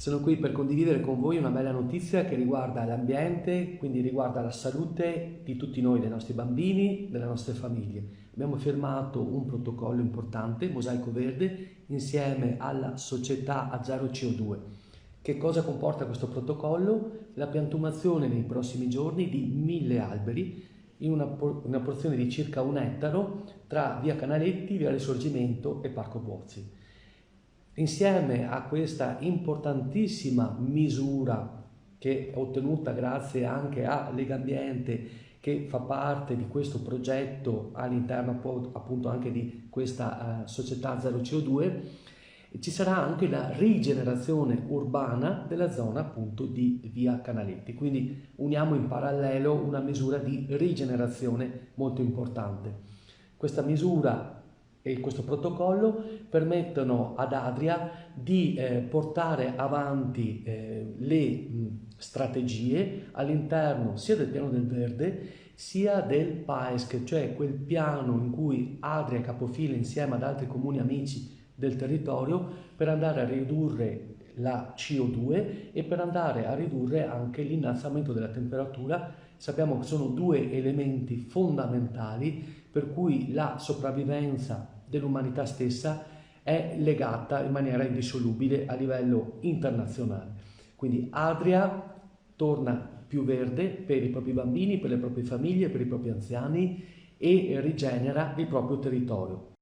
Sono qui per condividere con voi una bella notizia che riguarda l'ambiente, quindi riguarda la salute di tutti noi, dei nostri bambini, delle nostre famiglie. Abbiamo firmato un protocollo importante, Mosaico Verde, insieme alla società A Zero CO2. Che cosa comporta questo protocollo? La piantumazione nei prossimi giorni di 1000 alberi in una porzione di circa 1 ettaro tra via Canaletti, via Risorgimento e Parco Buozzi. Insieme a questa importantissima misura che è ottenuta grazie anche a Legambiente, che fa parte di questo progetto all'interno appunto anche di questa società Zero CO2, ci sarà anche la rigenerazione urbana della zona appunto di via Canaletti. Quindi uniamo in parallelo una misura di rigenerazione molto importante. Questa misura e questo protocollo permettono ad Adria di portare avanti le strategie all'interno sia del piano del verde sia del PAESC, cioè quel piano in cui Adria è capofila insieme ad altri comuni amici del territorio per andare a ridurre la CO2 e per andare a ridurre anche l'innalzamento della temperatura. Sappiamo che sono due elementi fondamentali per cui la sopravvivenza dell'umanità stessa è legata in maniera indissolubile a livello internazionale. Quindi Adria torna più verde per i propri bambini, per le proprie famiglie, per i propri anziani e rigenera il proprio territorio.